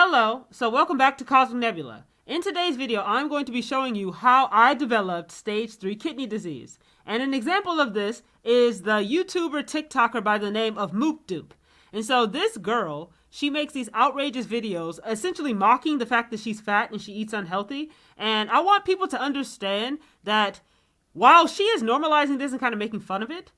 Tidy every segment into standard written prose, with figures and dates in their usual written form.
Hello, so welcome back to Cosmic Nebula. In today's video, I'm going to be showing you how I developed stage 3 kidney disease. And an example of this is the YouTuber TikToker by the name of Moop Doop. And so this girl, she makes these outrageous videos essentially mocking the fact that she's fat and she eats unhealthy. And I want people to understand that while she is normalizing this and kind of making fun of it,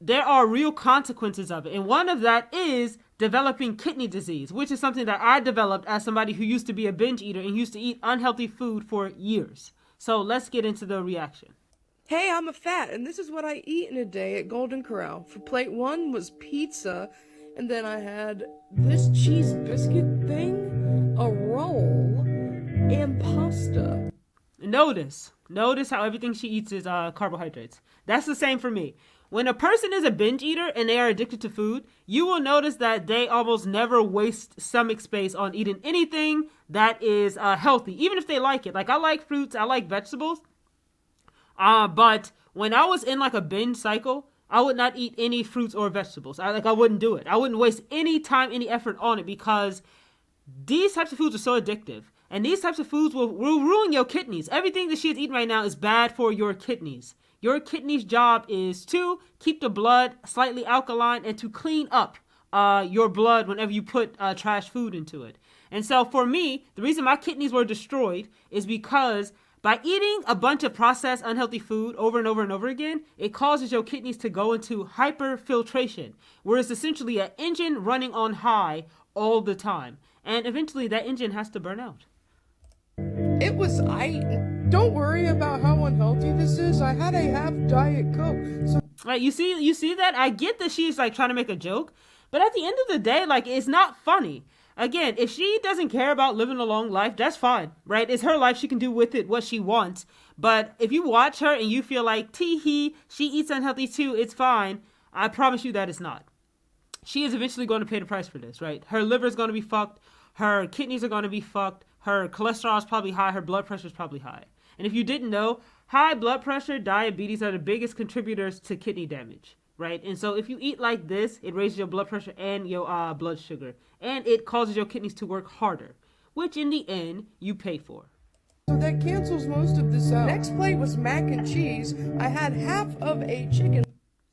there are real consequences of it. And one of that is developing kidney disease, which is something that I developed as somebody who used to be a binge eater and used to eat unhealthy food for years. So let's get into the reaction. Hey, I'm a fat, and this is what I eat in a day at Golden Corral. For plate 1 was pizza, and then I had this cheese biscuit thing, a roll, and pasta. Notice how everything she eats is carbohydrates. That's the same for me. When a person is a binge eater and they are addicted to food, you will notice that they almost never waste stomach space on eating anything that is healthy, even if they like it. Like, I like fruits, I like vegetables. But when I was in like a binge cycle, I would not eat any fruits or vegetables. I wouldn't do it. I wouldn't waste any time, any effort on it, because these types of foods are so addictive. And these types of foods will ruin your kidneys. Everything that she is eating right now is bad for your kidneys. Your kidney's job is to keep the blood slightly alkaline and to clean up your blood whenever you put trash food into it. And so for me, the reason my kidneys were destroyed is because by eating a bunch of processed unhealthy food over and over and over again, it causes your kidneys to go into hyperfiltration, where it's essentially an engine running on high all the time. And eventually that engine has to burn out. Don't worry about how unhealthy this is. I had a half Diet Coke. So Right, you see that? I get that she's like trying to make a joke, but at the end of the day, like, it's not funny. Again, if she doesn't care about living a long life, that's fine, right? It's her life. She can do with it what she wants. But if you watch her and you feel like, tee-hee, she eats unhealthy too, it's fine, I promise you that it's not. She is eventually going to pay the price for this, right? Her liver is going to be fucked. Her kidneys are going to be fucked. Her cholesterol is probably high. Her blood pressure is probably high. And if you didn't know, high blood pressure, diabetes are the biggest contributors to kidney damage, right? And so if you eat like this, it raises your blood pressure and your blood sugar. And it causes your kidneys to work harder, which in the end, you pay for. So that cancels most of this out. Next plate was mac and cheese. I had half of a chicken.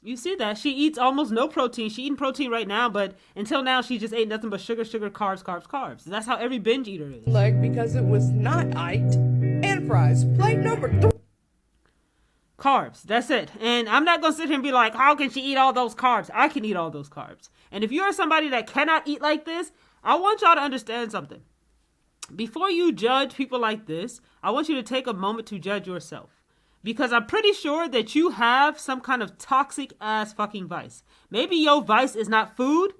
You see that? She eats almost no protein. She's eating protein right now, but until now, she just ate nothing but sugar, carbs, carbs, carbs. That's how every binge eater is. Leg because it was not iced. And fries. Plate number 3. Carbs. That's it. And I'm not going to sit here and be like, how can she eat all those carbs? I can eat all those carbs. And if you're somebody that cannot eat like this, I want y'all to understand something. Before you judge people like this, I want you to take a moment to judge yourself. Because I'm pretty sure that you have some kind of toxic ass fucking vice. Maybe your vice is not food.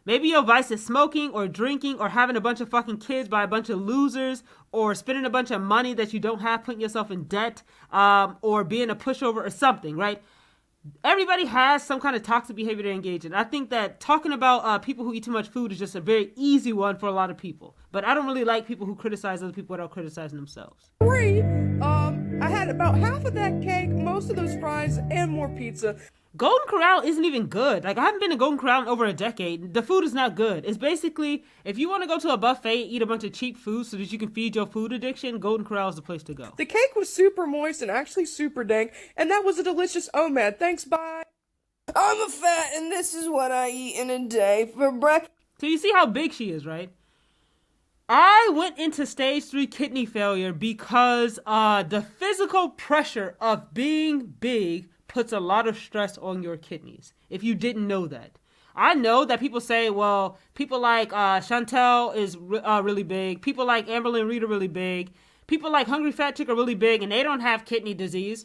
Maybe your vice is smoking or drinking or having a bunch of fucking kids by a bunch of losers or spending a bunch of money that you don't have, putting yourself in debt, or being a pushover or something, right? Everybody has some kind of toxic behavior to engage in. I think that talking about people who eat too much food is just a very easy one for a lot of people. But I don't really like people who criticize other people without criticizing themselves. 3. I had about half of that cake, most of those fries, and more pizza. Golden Corral isn't even good. Like, I haven't been to Golden Corral in over a decade. The food is not good. It's basically, if you want to go to a buffet, eat a bunch of cheap food so that you can feed your food addiction, Golden Corral is the place to go. The cake was super moist and actually super dank, and that was a delicious OMAD. Thanks, bye. I'm a fat, and this is what I eat in a day for breakfast. So you see how big she is, right? I went into stage 3 kidney failure because the physical pressure of being big puts a lot of stress on your kidneys, if you didn't know that. I know that people say, well, people like Chantel is really big. People like Amberlynn Reed are really big. People like Hungry Fat Chick are really big, and they don't have kidney disease.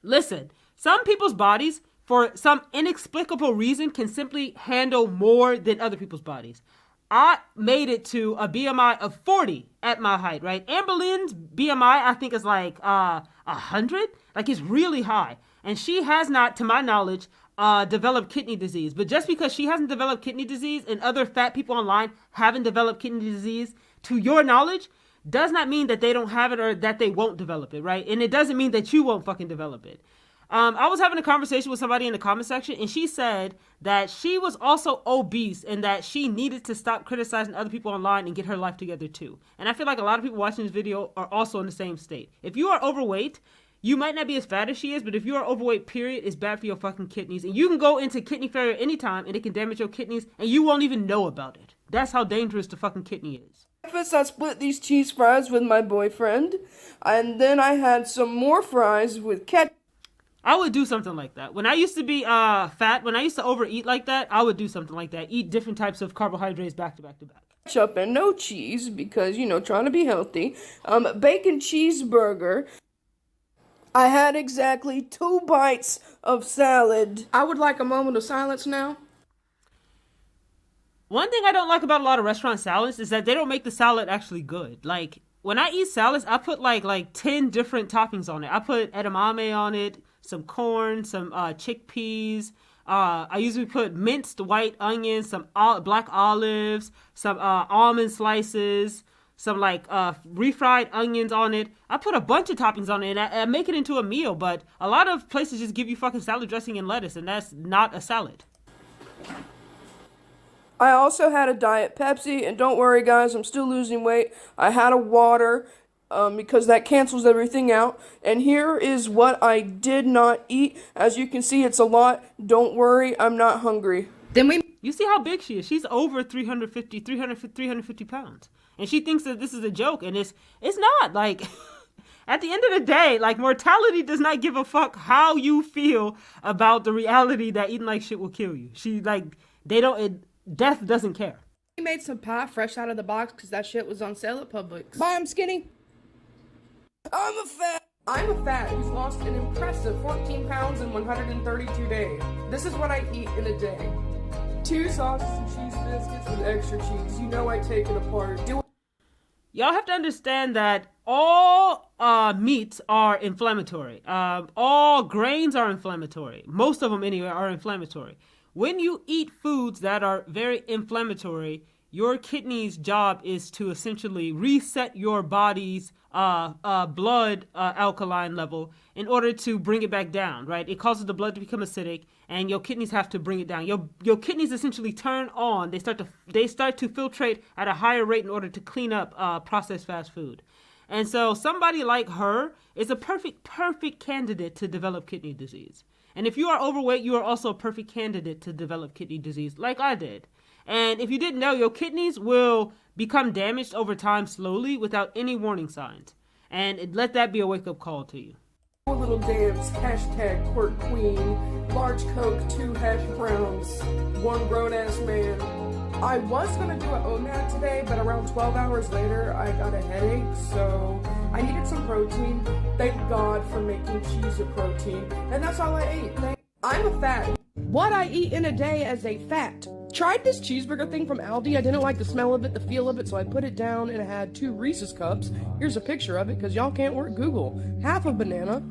Listen, some people's bodies, for some inexplicable reason, can simply handle more than other people's bodies. I made it to a BMI of 40 at my height, right? Amberlynn's BMI, I think, is like 100. Like, it's really high. And she has not, to my knowledge, developed kidney disease. But just because she hasn't developed kidney disease and other fat people online haven't developed kidney disease, to your knowledge, does not mean that they don't have it or that they won't develop it, right? And it doesn't mean that you won't fucking develop it. I was having a conversation with somebody in the comment section, and she said that she was also obese and that she needed to stop criticizing other people online and get her life together too. And I feel like a lot of people watching this video are also in the same state. If you are overweight, you might not be as fat as she is, but if you are overweight, period, it's bad for your fucking kidneys. And you can go into kidney failure anytime, and it can damage your kidneys, and you won't even know about it. That's how dangerous the fucking kidney is. Breakfast, I split these cheese fries with my boyfriend, and then I had some more fries with ketchup. I would do something like that. When I used to be fat, when I used to overeat like that, I would do something like that. Eat different types of carbohydrates back to back to back. Ketchup and no cheese because, trying to be healthy. Bacon cheeseburger. I had exactly 2 bites of salad. I would like a moment of silence now. One thing I don't like about a lot of restaurant salads is that they don't make the salad actually good. Like, when I eat salads, I put like 10 different toppings on it. I put edamame on it, some corn, some chickpeas. I usually put minced white onions, some black olives, some almond slices, some refried onions on it. I put a bunch of toppings on it and I make it into a meal. But a lot of places just give you fucking salad dressing and lettuce, and that's not a salad. I also had a Diet Pepsi, and don't worry guys, I'm still losing weight. I had a water, because that cancels everything out. And here is what I did not eat. As you can see, it's a lot. Don't worry, I'm not hungry. You see how big she is? She's over 350 pounds. And she thinks that this is a joke, and it's not. Like, at the end of the day, like, Mortality does not give a fuck how you feel about the reality that eating like shit will kill you. Death doesn't care. We made some pie fresh out of the box because that shit was on sale at Publix. Bye, I'm skinny. I'm a fat who's lost an impressive 14 pounds in 132 days. This is what I eat in a day. 2 sausage and cheese biscuits with extra cheese. I take it apart. Y'all have to understand that all meats are inflammatory. All grains are inflammatory. Most of them, anyway, are inflammatory. When you eat foods that are very inflammatory, your kidney's job is to essentially reset your body's blood alkaline level in order to bring it back down, right? It causes the blood to become acidic, and your kidneys have to bring it down. Your kidneys essentially turn on. They start to filtrate at a higher rate in order to clean up processed fast food. And so somebody like her is a perfect candidate to develop kidney disease. And if you are overweight, you are also a perfect candidate to develop kidney disease, like I did. And if you didn't know, your kidneys will become damaged over time slowly without any warning signs. And let that be a wake-up call to you. Little dance, hashtag quirk queen, large Coke, 2 hash browns, 1 grown-ass man. I was going to do an OMAD today, but around 12 hours later, I got a headache, so I needed some protein. Thank God for making cheese a protein, and that's all I ate. I'm a fat. What I eat in a day as a fat. Tried this cheeseburger thing from Aldi. I didn't like the smell of it, the feel of it, so I put it down and I had 2 Reese's cups. Here's a picture of it, because y'all can't work Google. Half a banana.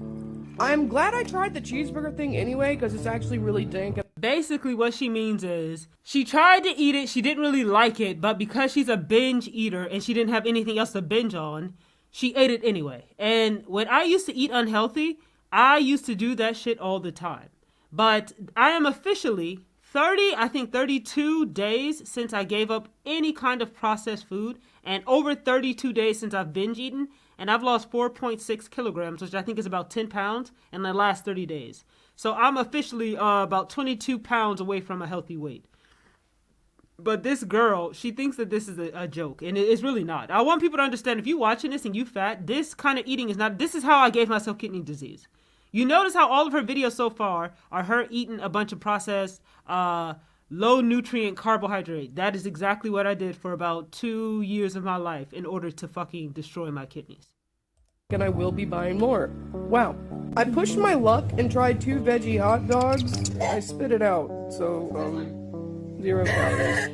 I'm glad I tried the cheeseburger thing anyway, because it's actually really dank. Basically, what she means is she tried to eat it, she didn't really like it, but because she's a binge eater and she didn't have anything else to binge on, she ate it anyway. And when I used to eat unhealthy, I used to do that shit all the time. But I am officially 32 days since I gave up any kind of processed food, and over 32 days since I've binge eaten, and I've lost 4.6 kilograms, which I think is about 10 pounds in the last 30 days. So I'm officially about 22 pounds away from a healthy weight. But this girl, she thinks that this is a joke, and it's really not. I want people to understand, if you're watching this and you fat, this kind of eating is not, this is how I gave myself kidney disease. You notice how all of her videos so far are her eating a bunch of processed, low nutrient carbohydrate. That is exactly what I did for about 2 years of my life in order to fucking destroy my kidneys. And I will be buying more. Wow. I pushed my luck and tried 2 veggie hot dogs. I spit it out, so, 0 calories.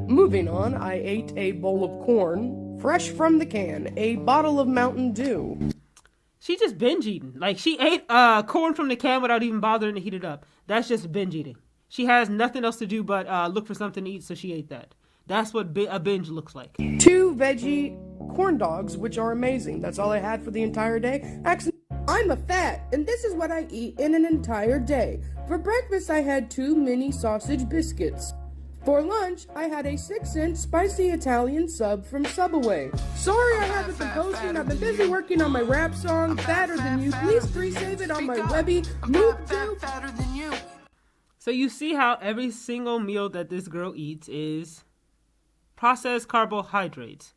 Moving on, I ate a bowl of corn, fresh from the can, a bottle of Mountain Dew. She just binge eating. Like, she ate corn from the can without even bothering to heat it up. That's just binge eating. She has nothing else to do but look for something to eat, so she ate that. That's what a binge looks like. 2 veggie corn dogs, which are amazing. That's all I had for the entire day. I'm a fat, and this is what I eat in an entire day. For breakfast, I had 2 mini sausage biscuits. For lunch, I had a 6-inch spicy Italian sub from Subway. Sorry I haven't been posting. I've been busy working on my rap song, Fatter Than You. Please pre-save it on my Webby, Moop Doop. So you see how every single meal that this girl eats is processed carbohydrates,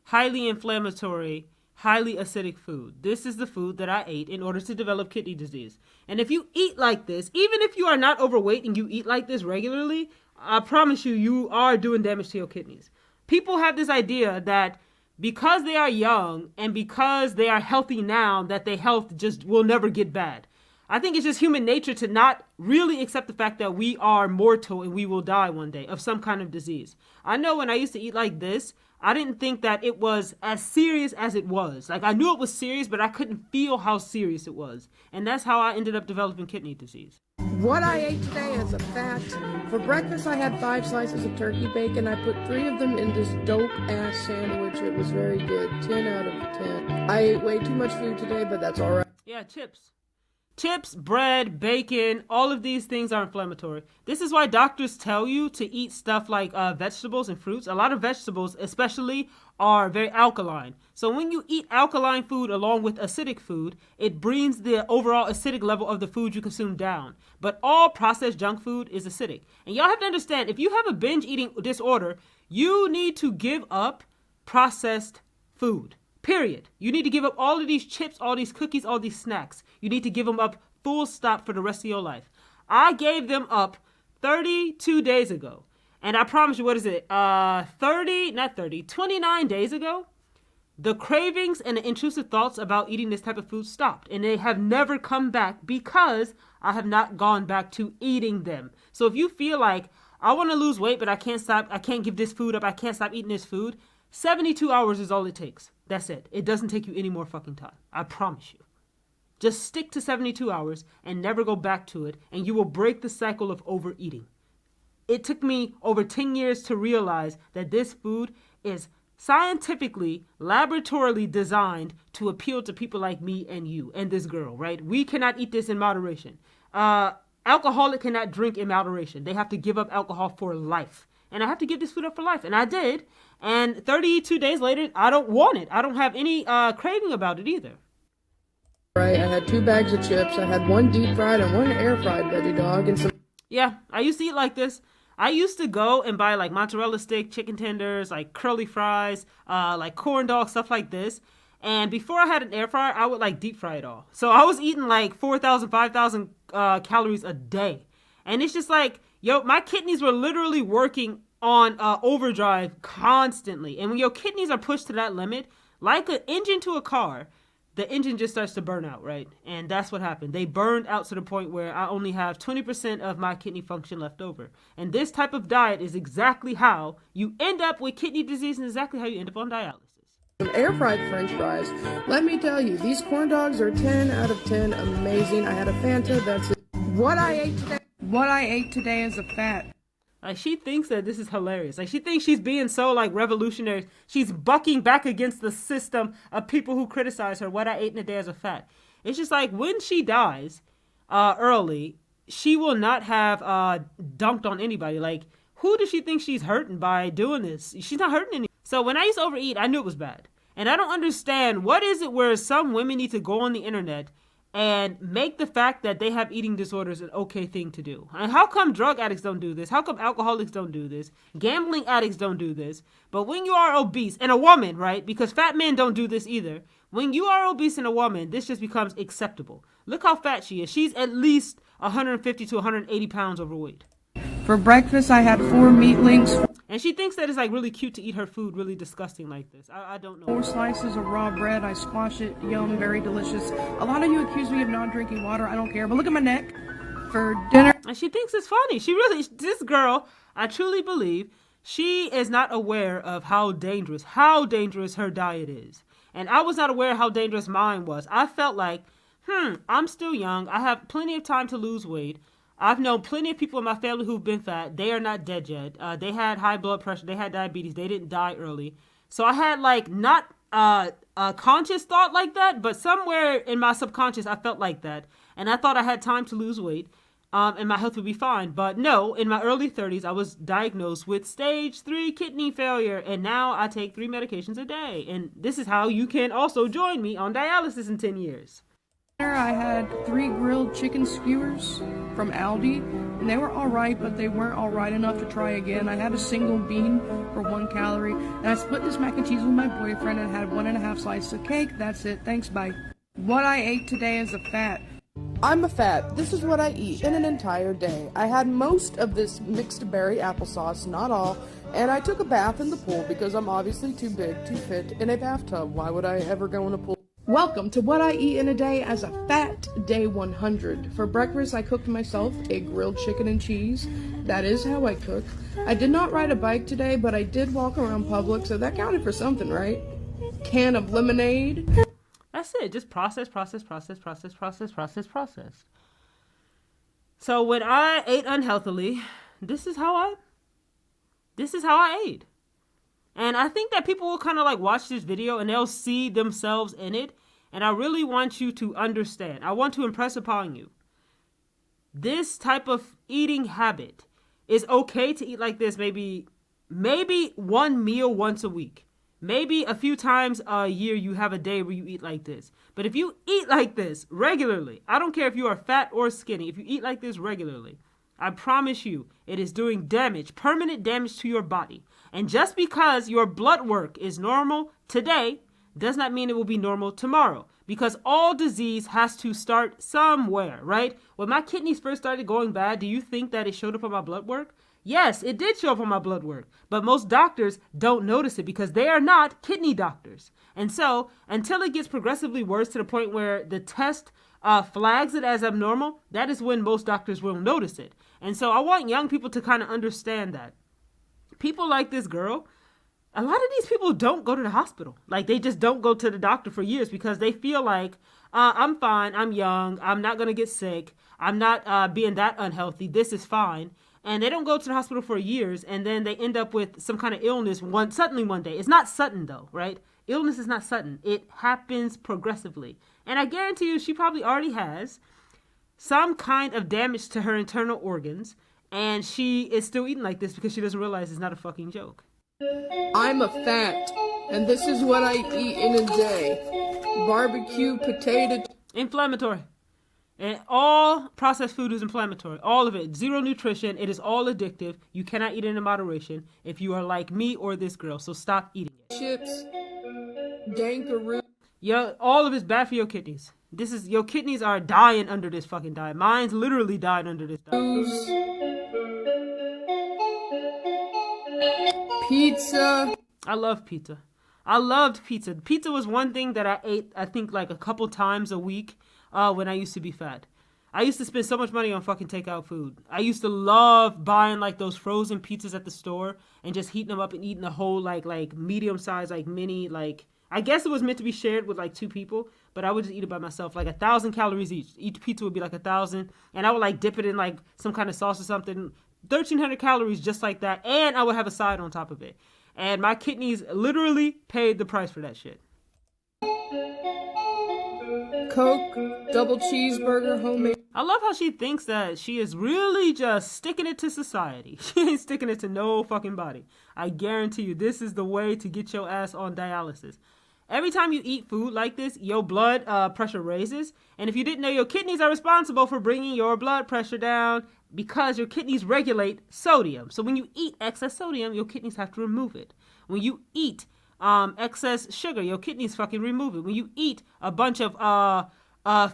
highly inflammatory, highly acidic food. This is the food that I ate in order to develop kidney disease. And if you eat like this, even if you are not overweight and you eat like this regularly, I promise you, you are doing damage to your kidneys. People have this idea that because they are young and because they are healthy now, that their health just will never get bad. I think it's just human nature to not really accept the fact that we are mortal and we will die one day of some kind of disease. I know when I used to eat like this, I didn't think that it was as serious as it was. Like, I knew it was serious, but I couldn't feel how serious it was. And that's how I ended up developing kidney disease. What I ate today is a fact. For breakfast, I had 5 slices of turkey bacon. I put 3 of them in this dope-ass sandwich. It was very good. 10 out of 10. I ate way too much food today, but that's all right. Yeah, chips. Chips, bread, bacon, all of these things are inflammatory. This is why doctors tell you to eat stuff like vegetables and fruits. A lot of vegetables, especially, are very alkaline. So when you eat alkaline food along with acidic food, it brings the overall acidic level of the food you consume down. But all processed junk food is acidic. And y'all have to understand, if you have a binge eating disorder, you need to give up processed food. Period. You need to give up all of these chips, all these cookies, all these snacks. You need to give them up full stop for the rest of your life. I gave them up 32 days ago. And I promise you, 29 days ago, the cravings and the intrusive thoughts about eating this type of food stopped. And they have never come back because I have not gone back to eating them. So if you feel like, I want to lose weight, but I can't stop, I can't give this food up, I can't stop eating this food, 72 hours is all it takes. That's it. It doesn't take you any more fucking time. I promise you. Just stick to 72 hours and never go back to it, and you will break the cycle of overeating. It took me over 10 years to realize that this food is scientifically, laboratorily designed to appeal to people like me and you and this girl, right? We cannot eat this in moderation. Alcoholic cannot drink in moderation. They have to give up alcohol for life. And I have to give this food up for life. And I did. And 32 days later, I don't want it. I don't have any craving about it either. Right, I had 2 bags of chips. I had 1 deep fried and 1 air fried veggie dog and some. Yeah, I used to eat like this. I used to go and buy like mozzarella stick, chicken tenders, like curly fries, like corn dogs, stuff like this. And before I had an air fryer, I would like deep fry it all. So I was eating like 4,000, 5,000 calories a day. And it's just like, yo, my kidneys were literally working on overdrive constantly. And when your kidneys are pushed to that limit, like an engine to a car, the engine just starts to burn out, right? And that's what happened. They burned out to the point where I only have 20% of my kidney function left over. And this type of diet is exactly how you end up with kidney disease and exactly how you end up on dialysis. Some air fried french fries. Let me tell you, these corn dogs are 10 out of 10 amazing. I had a Fanta, that's it. What I ate today is a fat. Like, she thinks that this is hilarious. Like, she thinks she's being so, like, revolutionary. She's bucking back against the system of people who criticize her. What I ate in a day as a fat. It's just like, when she dies early, she will not have dumped on anybody. Like, who does she think she's hurting by doing this? She's not hurting anybody. So when I used to overeat, I knew it was bad. And I don't understand, what is it where some women need to go on the internet and make the fact that they have eating disorders an okay thing to do? And how come drug addicts don't do this? How come alcoholics don't do this? Gambling addicts don't do this? But when you are obese, and a woman, right? Because fat men don't do this either. When you are obese and a woman, this just becomes acceptable. Look how fat she is. She's at least 150 to 180 pounds overweight. For breakfast, I had 4 meat links. And she thinks that it's like really cute to eat her food really disgusting like this. I don't know. 4 slices of raw bread. I squash it. Yum, very delicious. A lot of you accuse me of not drinking water. I don't care. But look at my neck. For dinner. And she thinks it's funny. This girl, I truly believe, she is not aware of how dangerous her diet is. And I was not aware of how dangerous mine was. I felt like, I'm still young. I have plenty of time to lose weight. I've known plenty of people in my family who've been fat. They are not dead yet. They had high blood pressure. They had diabetes. They didn't die early. So I had like not a conscious thought like that, but somewhere in my subconscious I felt like that, and I thought I had time to lose weight, and my health would be fine. But no, in my early 30s I was diagnosed with stage 3 kidney failure, and now I take 3 medications a day. And this is how you can also join me on dialysis in 10 years. I had 3 grilled chicken skewers from Aldi, and they were alright, but they weren't alright enough to try again. I had a single bean for 1 calorie, and I split this mac and cheese with my boyfriend and had 1.5 slices of cake. That's it. Thanks, bye. What I ate today is a fat. I'm a fat. This is what I eat in an entire day. I had most of this mixed berry applesauce, not all, and I took a bath in the pool because I'm obviously too big to fit in a bathtub. Why would I ever go in a pool? Welcome to what I eat in a day as a fat day 100. For breakfast, I cooked myself a grilled chicken and cheese. That is how I cook. I did not ride a bike today, but I did walk around Publix, so that counted for something, right? Can of lemonade. That's it. Just process. So when I ate unhealthily, this is how I ate. And I think that people will kind of like watch this video and they'll see themselves in it. And I really want you to understand. I want to impress upon you. This type of eating habit is okay to eat like this maybe 1 meal once a week. Maybe a few times a year you have a day where you eat like this. But if you eat like this regularly, I don't care if you are fat or skinny, if you eat like this regularly, I promise you it is doing damage, permanent damage to your body. And just because your blood work is normal today does not mean it will be normal tomorrow. Because all disease has to start somewhere, right? When my kidneys first started going bad, do you think that it showed up on my blood work? Yes, it did show up on my blood work. But most doctors don't notice it because they are not kidney doctors. And so until it gets progressively worse to the point where the test flags it as abnormal, that is when most doctors will notice it. And so I want young people to kind of understand that. People like this girl, a lot of these people don't go to the hospital. Like, they just don't go to the doctor for years because they feel like, I'm fine, I'm young, I'm not going to get sick, I'm not being that unhealthy, this is fine. And they don't go to the hospital for years, and then they end up with some kind of illness suddenly one day. It's not sudden, though, right? Illness is not sudden. It happens progressively. And I guarantee you she probably already has some kind of damage to her internal organs, and she is still eating like this because she doesn't realize it's not a fucking joke. I'm a fat, and this is what I eat in a day. Barbecue, potato. Inflammatory. And all processed food is inflammatory. All of it. Zero nutrition. It is all addictive. You cannot eat it in moderation if you are like me or this girl. So stop eating it. Chips. Dankaroo. Yeah, all of it's bad for your kidneys. Your kidneys are dying under this fucking diet. Mine's literally dying under this diet. Pizza. I love pizza. I loved pizza. Pizza was one thing that I ate, I think, like a couple times a week when I used to be fat. I used to spend so much money on fucking takeout food. I used to love buying like those frozen pizzas at the store and just heating them up and eating a whole like medium size, like mini, like, I guess it was meant to be shared with like 2 people, but I would just eat it by myself, like 1,000 calories each. Each pizza would be like 1,000, and I would like dip it in like some kind of sauce or something. 1,300 calories just like that, and I would have a side on top of it. And my kidneys literally paid the price for that shit. Coke, double cheeseburger, homemade. I love how she thinks that she is really just sticking it to society. She ain't sticking it to no fucking body. I guarantee you this is the way to get your ass on dialysis. Every time you eat food like this, your blood pressure raises. And if you didn't know, your kidneys are responsible for bringing your blood pressure down because your kidneys regulate sodium. So when you eat excess sodium, your kidneys have to remove it. When you eat excess sugar, your kidneys fucking remove it. When you eat a bunch of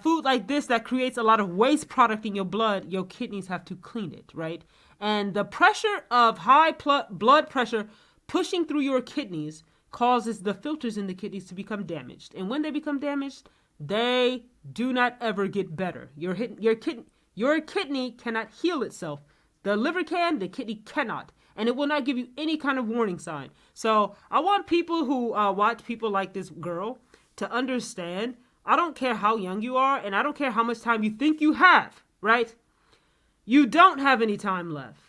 food like this that creates a lot of waste product in your blood, your kidneys have to clean it, right? And the pressure of high blood pressure pushing through your kidneys causes the filters in the kidneys to become damaged. And when they become damaged, they do not ever get better. Your kidney cannot heal itself. The liver can, the kidney cannot. And it will not give you any kind of warning sign. So I want people who watch people like this girl to understand, I don't care how young you are, and I don't care how much time you think you have, right? You don't have any time left.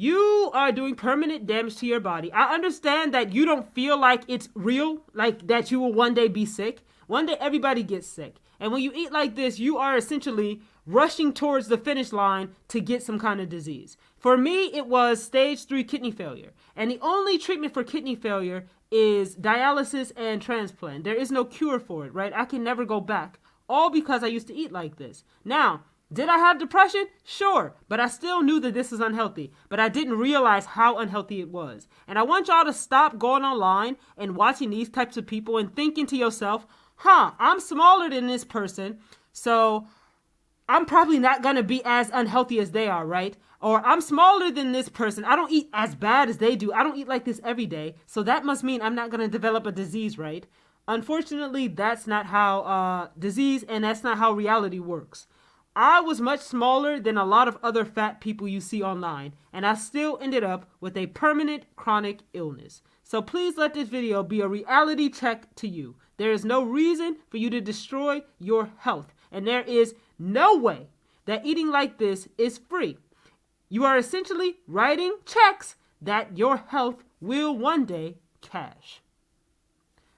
you are doing permanent damage to your body. I understand that you don't feel like it's real, like that you will one day be sick. One day everybody gets sick. And when you eat like this, you are essentially rushing towards the finish line to get some kind of disease. For me, it was stage 3 kidney failure. And the only treatment for kidney failure is dialysis and transplant. There is no cure for it, right? I can never go back. All because I used to eat like this. Now, did I have depression? Sure, but I still knew that this was unhealthy, but I didn't realize how unhealthy it was. And I want y'all to stop going online and watching these types of people and thinking to yourself, I'm smaller than this person, so I'm probably not going to be as unhealthy as they are, right? Or I'm smaller than this person. I don't eat as bad as they do. I don't eat like this every day, so that must mean I'm not going to develop a disease, right? Unfortunately, that's not how disease and that's not how reality works. I was much smaller than a lot of other fat people you see online, and I still ended up with a permanent chronic illness. So please let this video be a reality check to you. There is no reason for you to destroy your health, and there is no way that eating like this is free. You are essentially writing checks that your health will one day cash.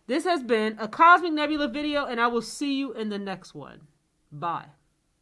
This has been a Cosmic Nebula video, and I will see you in the next one. Bye.